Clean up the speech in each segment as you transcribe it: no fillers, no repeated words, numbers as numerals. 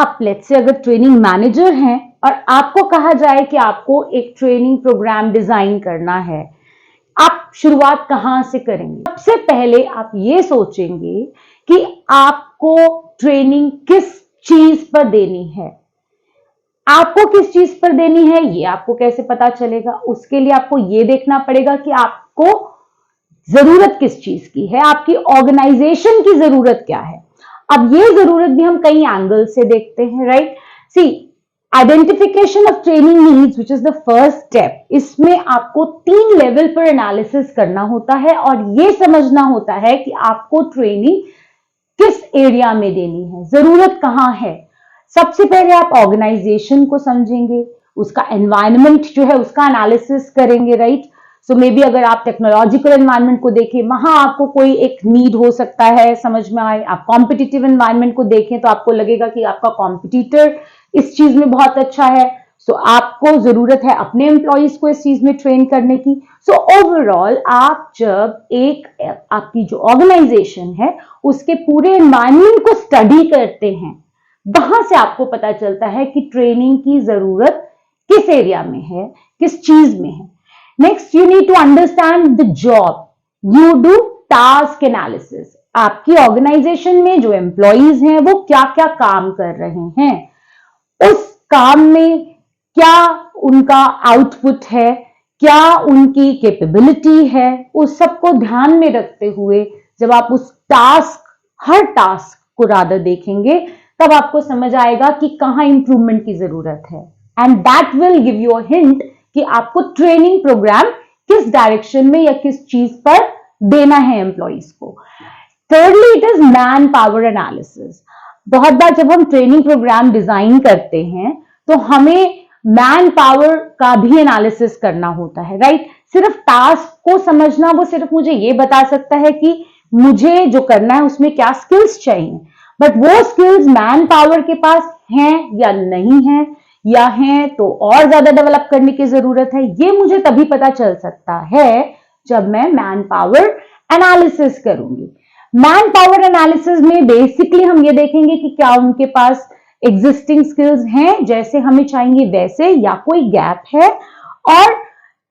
आप let's say अगर training manager हैं और आपको कहा जाए कि आपको एक ट्रेनिंग प्रोग्राम डिजाइन करना है, आप शुरुआत कहां से करेंगे? सबसे पहले आप ये सोचेंगे कि आपको ट्रेनिंग किस चीज पर देनी है। आपको किस चीज पर देनी है ये आपको कैसे पता चलेगा? उसके लिए आपको ये देखना पड़ेगा कि आपको जरूरत किस चीज की है, आपकी ऑर्गेनाइजेशन की जरूरत क्या है। अब ये जरूरत भी हम कई एंगल से देखते हैं, right? See, identification of training needs which is the first step. इसमें आपको 3 लेवल पर एनालिसिस करना होता है और ये समझना होता है कि आपको ट्रेनिंग किस एरिया में देनी है, जरूरत कहां है। सबसे पहले आप ऑर्गेनाइजेशन को समझेंगे, उसका एनवायरनमेंट जो है उसका एनालिसिस करेंगे, राइट? सो मे बी अगर आप टेक्नोलॉजिकल एनवायरनमेंट को देखें, वहां आपको कोई एक नीड हो सकता है, समझ में आए। आप कॉम्पिटिटिव एनवायरनमेंट को देखें तो आपको लगेगा कि आपका कॉम्पिटिटर इस चीज में बहुत अच्छा है, सो आपको जरूरत है अपने एम्प्लॉइज को इस चीज में ट्रेन करने की। सो ओवरऑल आप जब एक आपकी जो ऑर्गेनाइजेशन है उसके पूरे एनवायरनमेंट को स्टडी करते हैं, वहां से आपको पता चलता है कि ट्रेनिंग की जरूरत किस एरिया में है, किस चीज में है। Next, you need to understand the job. You do task analysis. आपकी ऑर्गेनाइजेशन में जो एम्प्लॉइज हैं वो क्या क्या काम कर रहे हैं, उस काम में क्या उनका आउटपुट है, क्या उनकी कैपेबिलिटी है, उस सबको ध्यान में रखते हुए जब आप उस टास्क, हर टास्क को रादर देखेंगे, तब आपको समझ आएगा कि कहां इंप्रूवमेंट की जरूरत है। And that will give you a hint कि आपको ट्रेनिंग प्रोग्राम किस डायरेक्शन में या किस चीज पर देना है एम्प्लॉइज को। Thirdly, it is man power analysis. बहुत बार जब हम ट्रेनिंग प्रोग्राम डिजाइन करते हैं तो हमें मैन पावर का भी एनालिसिस करना होता है, राइट? सिर्फ टास्क को समझना वो सिर्फ मुझे ये बता सकता है कि मुझे जो करना है उसमें क्या स्किल्स चाहिए, बट वो स्किल्स मैन पावर के पास हैं या नहीं है, या हैं तो और ज्यादा डेवलप करने की जरूरत है, ये मुझे तभी पता चल सकता है जब मैं मैन पावर एनालिसिस करूंगी। मैन पावर एनालिसिस में बेसिकली हम ये देखेंगे कि क्या उनके पास एग्जिस्टिंग स्किल्स हैं जैसे हमें चाहिए वैसे, या कोई गैप है। और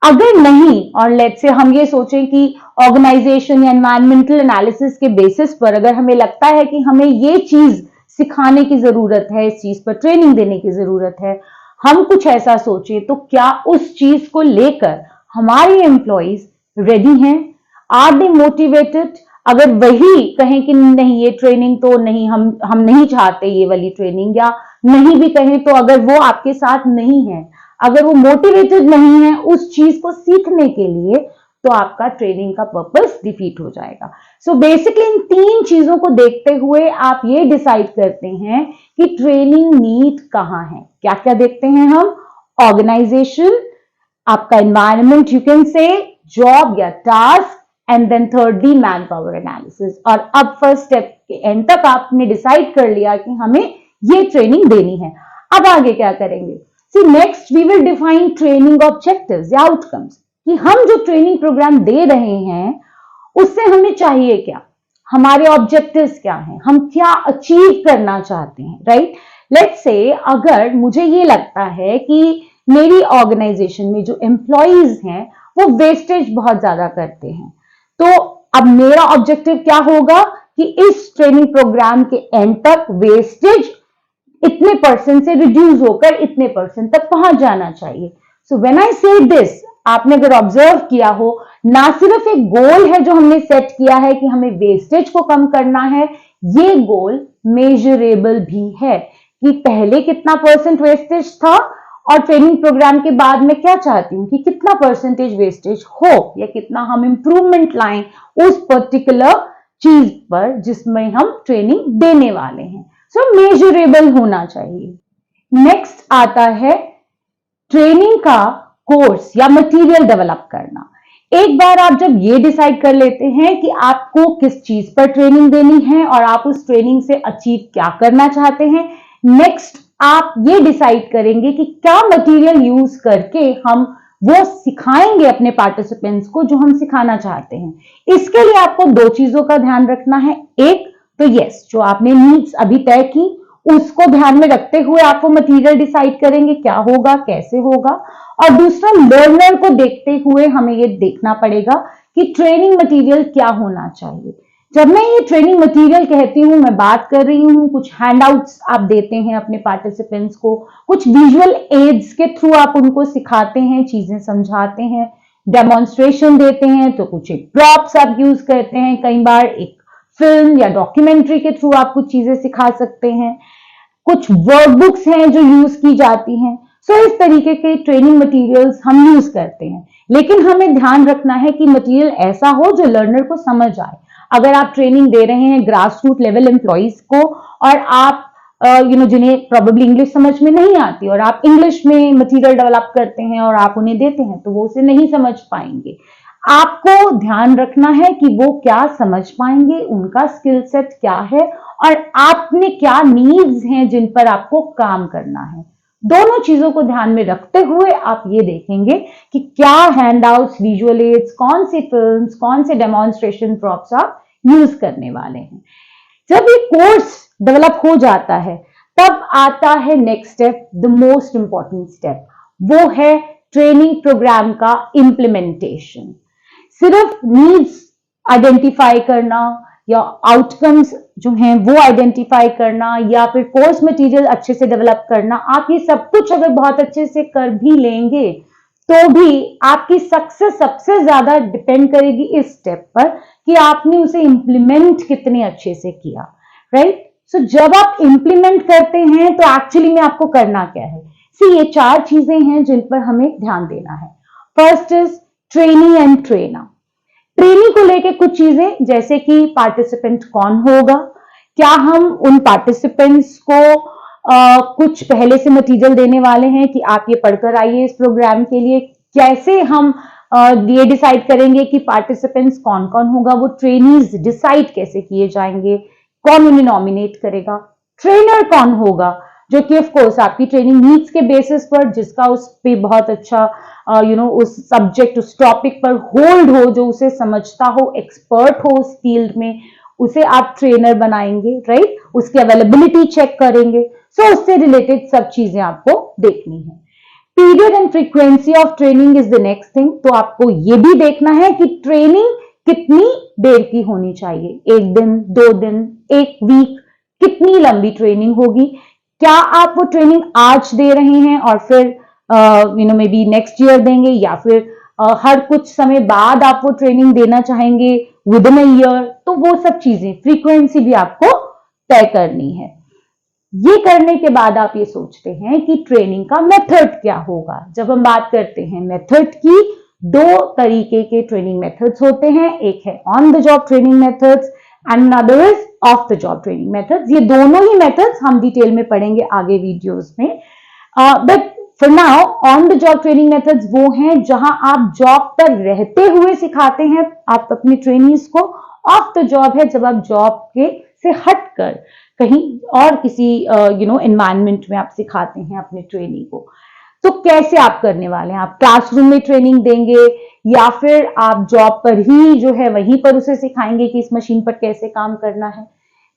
अगर नहीं, और लेट्स से हम ये सोचें कि ऑर्गेनाइजेशन या एनवायरमेंटल एनालिसिस के बेसिस पर अगर हमें लगता है कि हमें ये चीज सिखाने की जरूरत है, इस चीज पर ट्रेनिंग देने की जरूरत है, हम कुछ ऐसा सोचें, तो क्या उस चीज को लेकर हमारे एम्प्लॉइज रेडी हैं? Are they motivated? अगर वही कहें कि नहीं ये ट्रेनिंग तो नहीं, हम नहीं चाहते ये वाली ट्रेनिंग, या नहीं भी कहें तो अगर वो आपके साथ नहीं है, अगर वो मोटिवेटेड नहीं है उस चीज को सीखने के लिए, तो आपका ट्रेनिंग का पर्पस डिफीट हो जाएगा। सो बेसिकली इन 3 चीजों को देखते हुए आप ये डिसाइड करते हैं कि ट्रेनिंग नीड कहां है। क्या क्या देखते हैं हम? ऑर्गेनाइजेशन, आपका environment, you can say job या task, and then thirdly man power analysis. और अब फर्स्ट स्टेप के एंड तक आपने डिसाइड कर लिया कि हमें ये ट्रेनिंग देनी है। अब आगे क्या करेंगे? See, next we will define training objectives या आउटकम्स, कि हम जो ट्रेनिंग प्रोग्राम दे रहे हैं उससे हमें चाहिए क्या, हमारे ऑब्जेक्टिव्स क्या हैं, हम क्या अचीव करना चाहते हैं, राइट? लेट्स से अगर मुझे ये लगता है कि मेरी ऑर्गेनाइजेशन में जो एम्प्लॉइज हैं वो वेस्टेज बहुत ज्यादा करते हैं, तो अब मेरा ऑब्जेक्टिव क्या होगा कि इस ट्रेनिंग प्रोग्राम के एंड तक वेस्टेज इतने % से रिड्यूस होकर इतने % तक पहुंच जाना चाहिए। सो व्हेन आई से दिस, आपने अगर ऑब्जर्व किया हो, ना सिर्फ एक गोल है जो हमने सेट किया है कि हमें वेस्टेज को कम करना है, ये गोल मेजरेबल भी है कि पहले कितना % वेस्टेज था और ट्रेनिंग प्रोग्राम के बाद मैं क्या चाहती हूं कि कितना % वेस्टेज हो, या कितना हम इंप्रूवमेंट लाएं उस पर्टिकुलर चीज पर जिसमें हम ट्रेनिंग देने वाले हैं। सो मेजरेबल होना चाहिए। नेक्स्ट आता है ट्रेनिंग का कोर्स या मटेरियल डेवलप करना। एक बार आप जब ये डिसाइड कर लेते हैं कि आपको किस चीज पर ट्रेनिंग देनी है और आप उस ट्रेनिंग से अचीव क्या करना चाहते हैं, नेक्स्ट आप ये डिसाइड करेंगे कि क्या मटेरियल यूज करके हम वो सिखाएंगे अपने पार्टिसिपेंट्स को जो हम सिखाना चाहते हैं। इसके लिए आपको 2 चीजों का ध्यान रखना है। एक तो यस, जो आपने नीड्स अभी तय की उसको ध्यान में रखते हुए आप वो मटेरियल डिसाइड करेंगे क्या होगा, कैसे होगा। और दूसरा, लर्नर को देखते हुए हमें ये देखना पड़ेगा कि ट्रेनिंग मटेरियल क्या होना चाहिए। जब मैं ये ट्रेनिंग मटेरियल कहती हूं, मैं बात कर रही हूं कुछ हैंडआउट्स आप देते हैं अपने पार्टिसिपेंट्स को, कुछ विजुअल एड्स के थ्रू आप उनको सिखाते हैं, चीजें समझाते हैं, डेमोन्स्ट्रेशन देते हैं, तो कुछ एक प्रॉप्स आप यूज करते हैं, कई बार एक फिल्म या डॉक्यूमेंट्री के थ्रू आप कुछ चीजें सिखा सकते हैं, कुछ वर्कबुक्स हैं जो यूज की जाती हैं। सो इस तरीके के ट्रेनिंग मटेरियल्स हम यूज करते हैं, लेकिन हमें ध्यान रखना है कि मटेरियल ऐसा हो जो लर्नर को समझ आए। अगर आप ट्रेनिंग दे रहे हैं ग्रास रूट लेवल एम्प्लॉइज को और आप जिन्हें प्रोबेबली इंग्लिश समझ में नहीं आती और आप इंग्लिश में मटेरियल डेवलप करते हैं और आप उन्हें देते हैं, तो वो उसे नहीं समझ पाएंगे। आपको ध्यान रखना है कि वो क्या समझ पाएंगे, उनका स्किल सेट क्या है और आपने क्या नीड्स हैं जिन पर आपको काम करना है। दोनों चीजों को ध्यान में रखते हुए आप ये देखेंगे कि क्या हैंडआउट्स, विजुअल एड्स, कौन सी फिल्म्स, कौन से डेमोन्स्ट्रेशन प्रॉप्स आप यूज करने वाले हैं। जब ये कोर्स डेवलप हो जाता है, तब आता है next step, the most important step, वो है ट्रेनिंग प्रोग्राम का इम्प्लीमेंटेशन। सिर्फ नीड्स आइडेंटिफाई करना या आउटकम्स जो हैं वो आइडेंटिफाई करना या फिर कोर्स मटेरियल अच्छे से डेवलप करना, आप ये सब कुछ अगर बहुत अच्छे से कर भी लेंगे तो भी आपकी सक्सेस सबसे ज्यादा डिपेंड करेगी इस स्टेप पर कि आपने उसे इंप्लीमेंट कितने अच्छे से किया, राइट। सो जब आप इंप्लीमेंट करते हैं तो एक्चुअली में आपको करना क्या है। ये 4 चीजें हैं जिन पर हमें ध्यान देना है। First is trainee and trainer. Trainee को लेके कुछ चीजें, जैसे कि पार्टिसिपेंट कौन होगा, क्या हम उन पार्टिसिपेंट्स को कुछ पहले से मटेरियल देने वाले हैं कि आप ये पढ़कर आइए इस प्रोग्राम के लिए। कैसे हम ये डिसाइड करेंगे कि पार्टिसिपेंट्स कौन कौन होगा, वो ट्रेनीज डिसाइड कैसे किए जाएंगे, कौन उन्हें नॉमिनेट करेगा। ट्रेनर कौन होगा, जो कि ऑफ कोर्स आपकी ट्रेनिंग नीड्स के बेसिस पर, जिसका उस पे बहुत अच्छा उस सब्जेक्ट, उस टॉपिक पर होल्ड हो, जो उसे समझता हो, एक्सपर्ट हो उस फील्ड में, उसे आप ट्रेनर बनाएंगे, राइट। उसकी अवेलेबिलिटी चेक करेंगे। सो उससे रिलेटेड सब चीजें आपको देखनी है। Period and frequency of training is the next thing. तो आपको ये भी देखना है कि ट्रेनिंग कितनी देर की होनी चाहिए, 1 दिन, 2 दिन, 1 वीक, कितनी लंबी ट्रेनिंग होगी। क्या आप वो ट्रेनिंग आज दे रहे हैं और फिर मे बी नेक्स्ट ईयर देंगे, या फिर हर कुछ समय बाद आप वो ट्रेनिंग देना चाहेंगे विद इन अ ईयर। तो वो सब चीजें, फ्रीक्वेंसी भी आपको तय करनी है। ये करने के बाद आप ये सोचते हैं कि ट्रेनिंग का मेथड क्या होगा। जब हम बात करते हैं मेथड की, 2 तरीके के ट्रेनिंग मेथड्स होते हैं, एक है on the job training methods and another is of the job training methods. ये दोनों ही मेथड्स हम डिटेल में पढ़ेंगे आगे वीडियोस में, but for now on the job training methods वो हैं जहां आप जॉब पर रहते हुए सिखाते हैं आप अपने ट्रेनीज को। ऑफ द जॉब है जब आप जॉब के से हटकर कहीं और किसी एनवायरनमेंट में आप सिखाते हैं अपने ट्रेनी को। तो कैसे आप करने वाले हैं, आप क्लासरूम में ट्रेनिंग देंगे या फिर आप जॉब पर ही जो है वहीं पर उसे सिखाएंगे कि इस मशीन पर कैसे काम करना है।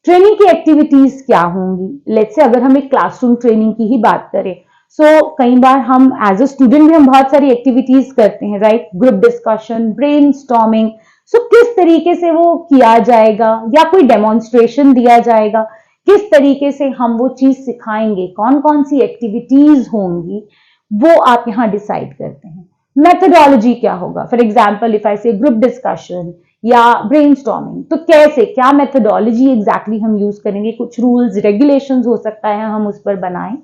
ट्रेनिंग की एक्टिविटीज क्या होंगी। लेट्स से अगर हम एक क्लासरूम ट्रेनिंग की ही बात करें, कई बार हम एज अ स्टूडेंट भी हम बहुत सारी एक्टिविटीज करते हैं, राइट। Group discussion, brainstorming. किस तरीके से वो किया जाएगा, या कोई डेमोन्स्ट्रेशन दिया जाएगा, किस तरीके से हम वो चीज सिखाएंगे, कौन कौन सी एक्टिविटीज होंगी, वो आप यहां डिसाइड करते हैं। मेथडोलॉजी क्या होगा, फॉर एग्जाम्पल इफ आई से ग्रुप डिस्कशन या ब्रेनस्टॉर्मिंग, तो कैसे, क्या मेथडोलॉजी एग्जैक्टली हम यूज करेंगे, कुछ रूल्स रेगुलेशंस हो सकता है हम उस पर बनाएं।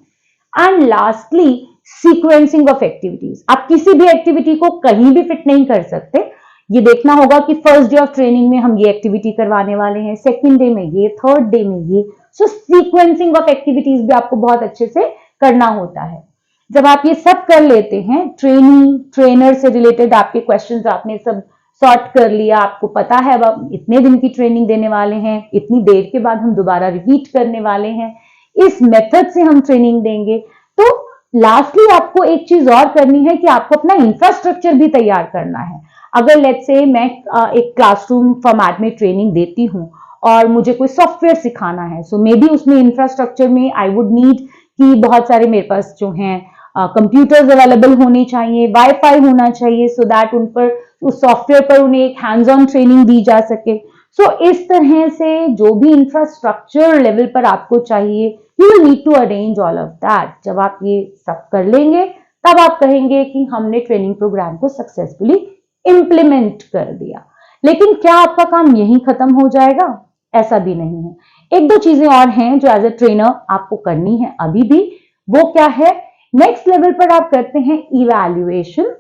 And lastly sequencing of activities. आप किसी भी एक्टिविटी को कहीं भी फिट नहीं कर सकते। ये देखना होगा कि फर्स्ट डे ऑफ ट्रेनिंग में हम ये एक्टिविटी करवाने वाले हैं, सेकंड डे में ये, थर्ड डे में ये। सीक्वेंसिंग ऑफ एक्टिविटीज भी आपको बहुत अच्छे से करना होता है। जब आप ये सब कर लेते हैं, ट्रेनिंग, ट्रेनर से रिलेटेड आपके क्वेश्चंस आपने सब सॉर्ट कर लिया, आपको पता है अब आप इतने दिन की ट्रेनिंग देने वाले हैं, इतनी देर के बाद हम दोबारा रिपीट करने वाले हैं, इस मेथड से हम ट्रेनिंग देंगे। तो लास्टली आपको एक चीज और करनी है कि आपको अपना इंफ्रास्ट्रक्चर भी तैयार करना है। अगर लेट्स से मैं एक क्लासरूम फॉर्मेट में ट्रेनिंग देती हूँ और मुझे कोई सॉफ्टवेयर सिखाना है, सो मे बी उसमें इंफ्रास्ट्रक्चर में आई वुड नीड कि बहुत सारे मेरे पास जो हैं कंप्यूटर्स अवेलेबल होने चाहिए, वाईफाई होना चाहिए, सो दैट उन पर उस सॉफ्टवेयर पर उन्हें एक हैंड्स ऑन ट्रेनिंग दी जा सके। सो इस तरह से जो भी इंफ्रास्ट्रक्चर लेवल पर आपको चाहिए, you will need to arrange all of that. जब आप ये सब कर लेंगे तब आप कहेंगे कि हमने ट्रेनिंग प्रोग्राम को सक्सेसफुली इंप्लीमेंट कर दिया। लेकिन क्या आपका काम यहीं खत्म हो जाएगा? ऐसा भी नहीं है। एक दो चीजें और हैं जो एज ए ट्रेनर आपको करनी है अभी भी। वो क्या है? नेक्स्ट लेवल पर आप करते हैं इवैल्यूएशन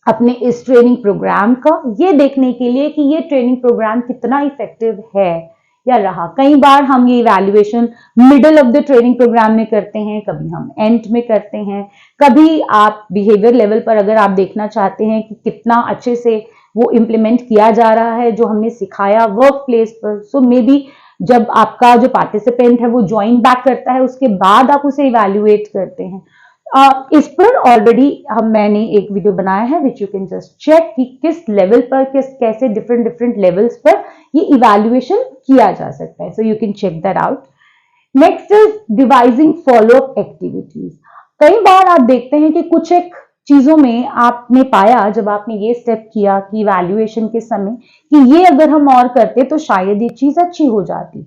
अपने इस ट्रेनिंग प्रोग्राम का, ये देखने के लिए कि ये ट्रेनिंग प्रोग्राम कितना इफेक्टिव है या रहा। कई बार हम ये evaluation middle of the training program में करते हैं, कभी हम एंड में करते हैं, कभी आप बिहेवियर लेवल पर अगर आप देखना चाहते हैं कि कितना अच्छे से वो इम्प्लीमेंट किया जा रहा है जो हमने सिखाया वर्क प्लेस पर। सो मे बी जब आपका जो पार्टिसिपेंट है वो ज्वाइन बैक करता है उसके बाद आप उसे इवैल्यूएट करते हैं। इस पर ऑलरेडी मैंने एक वीडियो बनाया है which you can just check कि किस लेवल पर कैसे डिफरेंट लेवल्स पर ये इवैल्यूएशन किया जा सकता है। So you can check that out. Next is devising follow up activities. कई बार आप देखते हैं कि कुछ एक चीजों में आपने पाया जब आपने ये स्टेप किया कि इवैल्यूएशन के समय कि ये अगर हम और करते तो शायद ये चीज अच्छी हो जाती।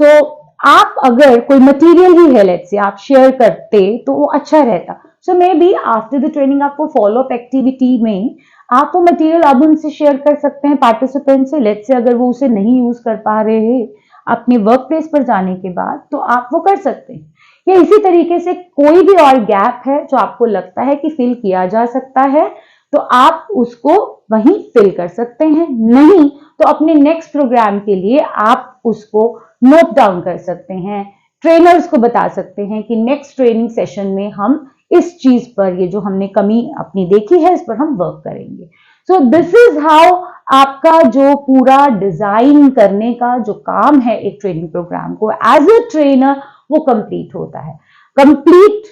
सो आप अगर कोई मटेरियल ही है लेट्स से आप शेयर करते तो वो अच्छा रहता। So maybe after the training आपको फॉलो अप एक्टिविटी में आप वो मटेरियल अब उनसे शेयर कर सकते हैं पार्टिसिपेंट से। लेट्स से अगर वो उसे नहीं यूज कर पा रहे हैं अपने वर्क प्लेस पर जाने के बाद तो आप वो कर सकते हैं। या इसी तरीके से कोई भी और गैप है जो आपको लगता है कि फिल किया जा सकता है तो आप उसको वहीं फिल कर सकते हैं। नहीं तो अपने नेक्स्ट प्रोग्राम के लिए आप उसको नोट डाउन कर सकते हैं, ट्रेनर्स को बता सकते हैं कि नेक्स्ट ट्रेनिंग सेशन में हम इस चीज पर, ये जो हमने कमी अपनी देखी है इस पर हम वर्क करेंगे। सो दिस इज हाउ आपका जो पूरा डिजाइन करने का जो काम है एक ट्रेनिंग प्रोग्राम को एज ए ट्रेनर वो कंप्लीट होता है। कंप्लीट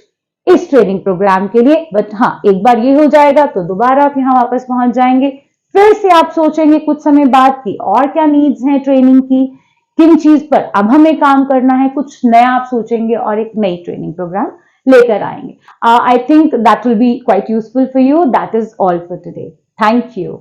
इस ट्रेनिंग प्रोग्राम के लिए, बट हाँ एक बार ये हो जाएगा तो दोबारा आप यहाँ वापस पहुंच जाएंगे। फिर से आप सोचेंगे कुछ समय बाद की और क्या नीड्स हैं ट्रेनिंग की, किन चीज पर अब हमें काम करना है, कुछ नया आप सोचेंगे और एक नई ट्रेनिंग प्रोग्राम लेकर आएंगे। I think that will be quite useful for you. That is all for today. Thank you.